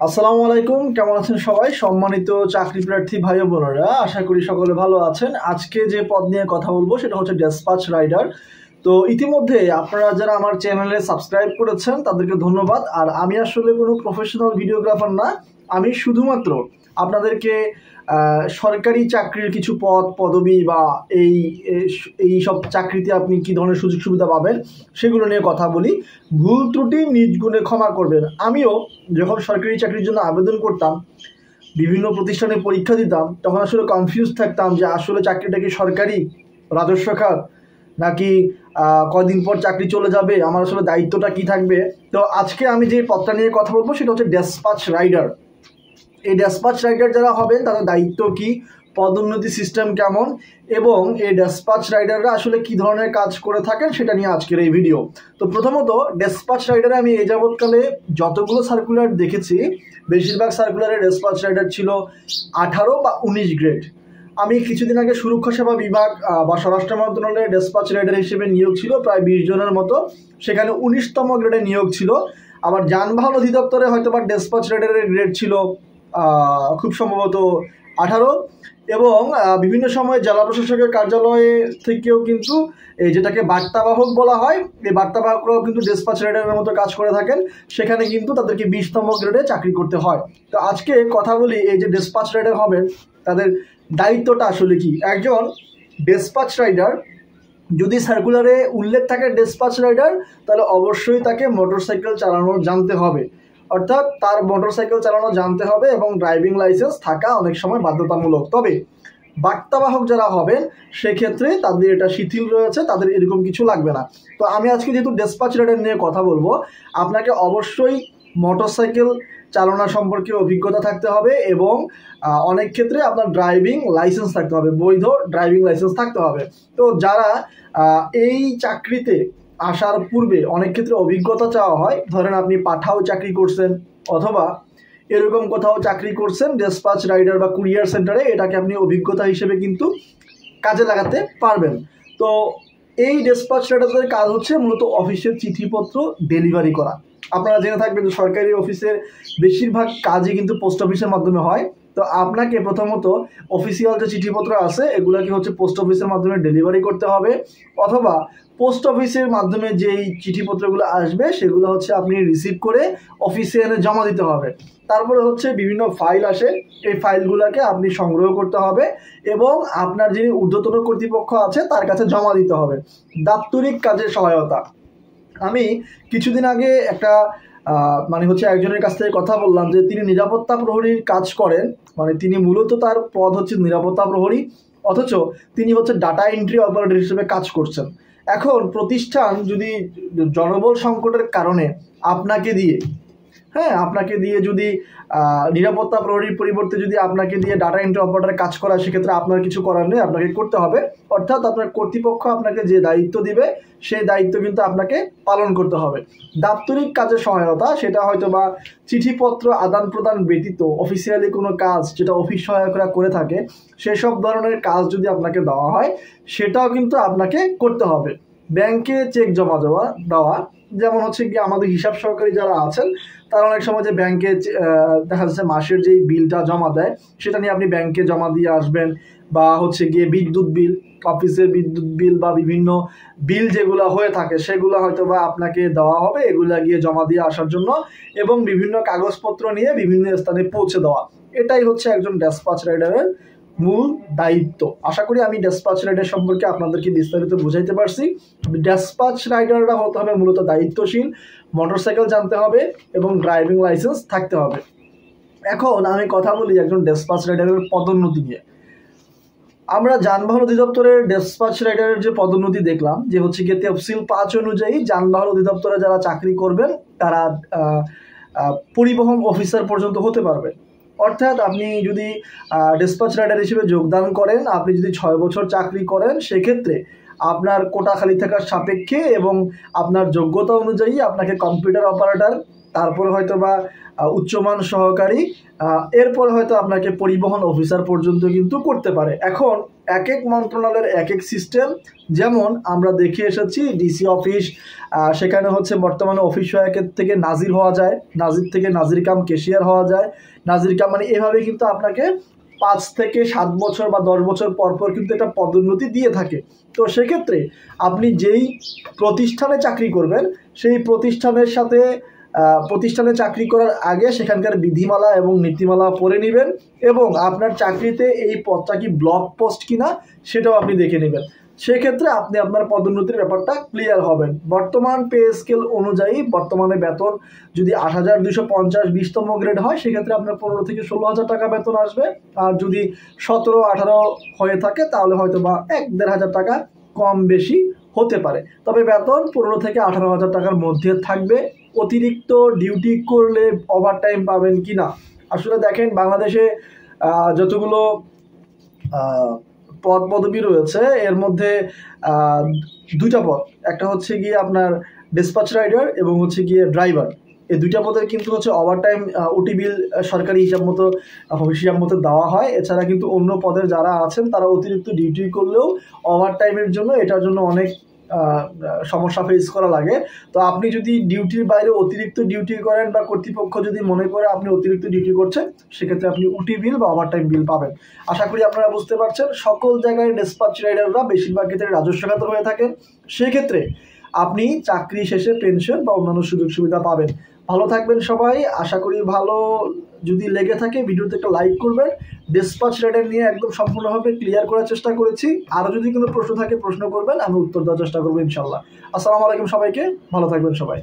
আসসালামু আলাইকুম, কেমন আছেন সবাই? সম্মানিত চাকরি প্রার্থী ভাই ও বোনেরা, আশা করি সকলে ভালো আছেন। আজকে যে পদ নিয়ে কথা বলবো সেটা হচ্ছে ডেসপাচ রাইডার। তো ইতিমধ্যে আপনারা যারা আমার চ্যানেলে সাবস্ক্রাইব করেছেন তাদেরকে ধন্যবাদ। আর আমি আসলে কোনো প্রফেশনাল ভিডিওগ্রাফার না, আমি শুধুমাত্র আপনাদেরকে সরকারি চাকরির কিছু পদ পদবি বা এই এই সব চাকরিতে আপনি কি ধরনের সুযোগ সুবিধা পাবেন সেগুলো নিয়ে কথা বলি। ভুল ত্রুটি নিজ গুণে ক্ষমা করবেন। আমিও যখন সরকারি চাকরির জন্য আবেদন করতাম, বিভিন্ন প্রতিষ্ঠানে পরীক্ষা দিতাম, তখন আসলে কনফিউজ থাকতাম যে আসলে চাকরিটা কি সরকারি, রাজস্ব খাত, নাকি কয়দিন পর চাকরি চলে যাবে, আমার আসলে দায়িত্বটা কি থাকবে। তো আজকে আমি যে পদটা নিয়ে কথা বলবো সেটা হচ্ছে ডেসপাচ রাইডার। এই ডেসপাচ রাইডার যারা হবেন তাদের দায়িত্ব কি, পদোন্নতি সিস্টেম কেমন, এবং এই ডেসপাচ রাইডাররা আসলে কি ধরনের কাজ করে থাকেন সেটা নিয়ে আজকের এই ভিডিও। তো প্রথমত ডেসপাচ রাইডারে আমি এই যাবৎকালে যতগুলো সার্কুলার দেখেছি, বেশিরভাগ সার্কুলারে ডেসপাচ রাইডার ছিল 18 বা 19 গ্রেড। আমি কিছুদিন আগে সুরক্ষা সেবা বিভাগ বা স্বরাষ্ট্র মন্ত্রণালয়ের ডেসপাচ রাইডার হিসেবে নিয়োগ ছিল প্রায় 20 জনের মতো, সেখানে 19তম গ্রেডে নিয়োগ ছিল। আবার যানবাহন অধিদপ্তরে হয়তো বা ডেসপাচ রাইডারের গ্রেড ছিল খুব সম্ভবত 18। এবং বিভিন্ন সময় জেলা প্রশাসকের কার্যালয়ে থেকেও কিন্তু এই যেটাকে বার্তাবাহক বলা হয়, এই বার্তাবাহকরাও কিন্তু ডেসপাচ রাইডারের মতো কাজ করে থাকেন, সেখানে কিন্তু তাদেরকে 20তম গ্রেডে চাকরি করতে হয়। তো আজকে কথা বলি এই যে ডেসপাচ রাইডার হবেন তাদের দায়িত্বটা আসলে কি। একজন ডেসপাচ রাইডার যদি সার্কুলারে উল্লেখ থাকে ডেসপাচ রাইডার, তাহলে অবশ্যই তাকে মোটরসাইকেল চালানো জানতে হবে। অর্থাৎ তার মোটরসাইকেল চালানো জানতে হবে এবং ড্রাইভিং লাইসেন্স থাকা অনেক সময় বাধ্যতামূলক। তবে বার্তাবাহক যারা হবেন সেক্ষেত্রে তাদের এটা শিথিল রয়েছে, তাদের এরকম কিছু লাগবে না। তো আমি আজকে যেহেতু ডেসপাচ রাইডার নিয়ে কথা বলবো, আপনাকে অবশ্যই মোটরসাইকেল চালনা সম্পর্কে অভিজ্ঞতা থাকতে হবে এবং অনেক ক্ষেত্রে আপনার ড্রাইভিং লাইসেন্স থাকতে হবে, বৈধ ড্রাইভিং লাইসেন্স থাকতে হবে। তো যারা এই চাকরিতে আসার পূর্বে অনেক ক্ষেত্রে অভিজ্ঞতা চাওয়া হয়, ধরেন আপনি পাঠাও চাকরি করছেন অথবা এরকম কোথাও চাকরি করছেন ডেসপাচ রাইডার বা কুরিয়ার সেন্টারে, এটাকে আপনি অভিজ্ঞতা হিসেবে কিন্তু কাজে লাগাতে পারবেন। তো এই ডেসপাচ রাইডারদের কাজ হচ্ছে মূলত অফিসের চিঠিপত্র ডেলিভারি করা। আপনারা জেনে থাকবেন যে সরকারি অফিসের বেশিরভাগ কাজই কিন্তু পোস্ট অফিসের মাধ্যমে হয়। তো আপনাকে প্রথমত অফিসিয়াল যে চিঠিপত্র আছে এগুলোকে হচ্ছে পোস্ট অফিসের মাধ্যমে ডেলিভারি করতে হবে, অথবা পোস্ট অফিসের মাধ্যমে যেই চিঠিপত্রগুলো আসবে সেগুলো হচ্ছে আপনি রিসিভ করে অফিসে এনে জমা দিতে হবে। তারপরে হচ্ছে বিভিন্ন ফাইল আসে, এই ফাইলগুলোকে আপনি সংগ্রহ করতে হবে এবং আপনার যিনি ঊর্ধ্বতন কর্তৃপক্ষ আছে তার কাছে জমা দিতে হবে। দাপ্তরিক কাজের সহায়তা। আমি কিছুদিন আগে একটা মানে হচ্ছে একজনের কাছ থেকে কথা বললাম যে তিনি নিরাপত্তা প্রহরীর কাজ করেন, মানে তিনি মূলত তার পদ হচ্ছে নিরাপত্তা প্রহরী, অথচ তিনি হচ্ছে ডাটা এন্ট্রি অপারেটর হিসেবে কাজ করছেন। এখন প্রতিষ্ঠান যদি জনবল সংকটের কারণে আপনাকে দিয়ে যদি নিরাপত্তা প্রহরীর পরিবর্তে যদি আপনাকে দিয়ে ডাটা এন্ট্রি অপারেটরের কাজ করা, সেক্ষেত্রে আপনার কিছু করার নেই, আপনাকে করতে হবে। অর্থাৎ আপনার কর্তৃপক্ষ আপনাকে যে দায়িত্ব দিবে সেই দায়িত্ব কিন্তু আপনাকে পালন করতে হবে। দাপ্তরিক কাজের সহায়তা, সেটা হয়তো বা চিঠিপত্র আদান প্রদান ব্যতীত অফিসিয়ালি কোনো কাজ যেটা অফিস সহায়করা করে থাকে, সেসব ধরনের কাজ যদি আপনাকে দেওয়া হয় সেটাও কিন্তু আপনাকে করতে হবে। ব্যাংকে চেক জমা দেওয়া, যেমন হচ্ছে কি আমাদের হিসাব সহকারী যারা আছেন তারা অনেক সময় যে ব্যাংকে দেখা যাচ্ছে মাসের যেই বিলটা জমা দেয় সেটা নিয়ে আপনি ব্যাংকে জমা দিয়ে আসবেন, বা হচ্ছে গিয়ে বিদ্যুৎ বিল, অফিসের বিদ্যুৎ বিল বা বিভিন্ন বিল যেগুলো হয়ে থাকে সেগুলো হয়তো বা আপনাকে দেওয়া হবে, এগুলা গিয়ে জমা দিয়ে আসার জন্য এবং বিভিন্ন কাগজপত্র নিয়ে বিভিন্ন স্থানে পৌঁছে দেওয়া। এটাই হচ্ছে একজন ডেসপাচ রাইডারের মূল দায়িত্ব। আশা করি আমি ডেসপাচ রাইডার সম্পর্কে আপনাদেরকে বিস্তারিত বুঝাইতে পারছি। ডেসপাচ রাইডাররা হতে হবে মূলত দায়িত্বশীল, মোটরসাইকেল জানতে হবে এবং ড্রাইভিং লাইসেন্স থাকতে হবে। এখন আমি কথা বলি একজন ডেসপাচ রাইডারের পদোন্নতি নিয়ে। আমরা যানবাহন অধিদপ্তরের ডেসপাচ রাইডারের যে পদোন্নতি দেখলাম যে হচ্ছে গিয়ে তফসিল 5 অনুযায়ী যানবাহন অধিদপ্তরে যারা চাকরি করবেন তারা পরিবহন অফিসার পর্যন্ত হতে পারবেন। অর্থাৎ আপনি যদি ডেসপাচ রাইডার হিসেবে যোগদান করেন, আপনি যদি 6 বছর চাকরি করেন, সেক্ষেত্রে আপনার কোটা খালি থাকার সাপেক্ষে এবং আপনার যোগ্যতা অনুযায়ী আপনাকে কম্পিউটার অপারেটর, তারপরে হয়তো বা উচ্চমান সহকারী, এরপরে হয়তো আপনাকে পরিবহন অফিসার পর্যন্ত কিন্তু করতে পারে। এখন এক এক মন্ত্রণালয়ের এক এক সিস্টেম। যেমন আমরা দেখে এসেছি ডিসি অফিস, সেখানে হচ্ছে বর্তমানে অফিস সহায়কের থেকে নাজির হওয়া যায়, নাজির থেকে নাজির কাম ক্যাশিয়ার হওয়া যায়, নাজির কাম মানে এভাবে কিন্তু আপনাকে 5 থেকে 7 বছর বা 10 বছর পর পর কিন্তু একটা পদোন্নতি দিয়ে থাকে। তো সেক্ষেত্রে আপনি যেই প্রতিষ্ঠানে চাকরি করবেন সেই প্রতিষ্ঠানে চাকরি করার আগে সেখানকার বিধিমালা এবং নীতিমালা পড়ে নেবেন, এবং আপনার চাকরিতে এই পদটা কি ব্লক পোস্ট কিনা সেটাও আপনি দেখে নেবেন। সেক্ষেত্রে আপনি আপনার পদোন্নতির ব্যাপারটা ক্লিয়ার হবেন। বর্তমান পে স্কেল অনুযায়ী বর্তমানে বেতন যদি 8,250 20তম গ্রেড হয়, সেক্ষেত্রে আপনার 15 থেকে 16,000 টাকা বেতন আসবে। আর যদি 17-18 হয়ে থাকে তাহলে হয়তো বা 1-1,500 টাকা কম বেশি হতে পারে, তবে বেতন 15 থেকে 18,000 টাকার মধ্যে থাকবে। অতিরিক্ত ডিউটি করলে ওভারটাইম পাবেন কিনা, আসলে দেখেন বাংলাদেশে যতগুলো পদ পদবি রয়েছে এর মধ্যে দুইটা পদ, একটা হচ্ছে গিয়ে আপনার ডিসপ্যাচ রাইডার এবং হচ্ছে গিয়ে ড্রাইভার। এই দুইটা পদের কিন্তু হচ্ছে ওভারটাইম ওটি বিল সরকারি হিসাব মতো দেওয়া হয়। এছাড়া কিন্তু অন্য পদের যারা আছেন তারা অতিরিক্ত ডিউটি করলেও ওভারটাইমের জন্য এটার জন্য অনেক সমস্যা ফেস করা লাগে। তো আপনি যদি ডিউটির বাইরে অতিরিক্ত ডিউটি করেন বা কর্তৃপক্ষ যদি মনে করে আপনি অতিরিক্ত ডিউটি করছেন, সেক্ষেত্রে আপনি উটি বিল বা ওভারটাইম বিল পাবেন। আশা করি আপনারা বুঝতে পারছেন। সকল জায়গায় ডিসপ্যাচ রাইডাররা বেশিরভাগ ক্ষেত্রে রাজস্ব খাতে হয়ে থাকেন। সেক্ষেত্রে আপনি চাকরি শেষে পেনশন বা অন্যান্য সুযোগ সুবিধা পাবেন। ভালো থাকবেন সবাই। আশা করি ভালো যদি লেগে থাকে ভিডিওতে একটা লাইক করবেন। ডিসপ্যাচ রাইডার নিয়ে একদম সম্পূর্ণভাবে ক্লিয়ার করার চেষ্টা করেছি। আরও যদি কোনো প্রশ্ন থাকে প্রশ্ন করবেন, আমি উত্তর দেওয়ার চেষ্টা করবো ইনশাল্লাহ। আসসালামু আলাইকুম সবাইকে, ভালো থাকবেন সবাই।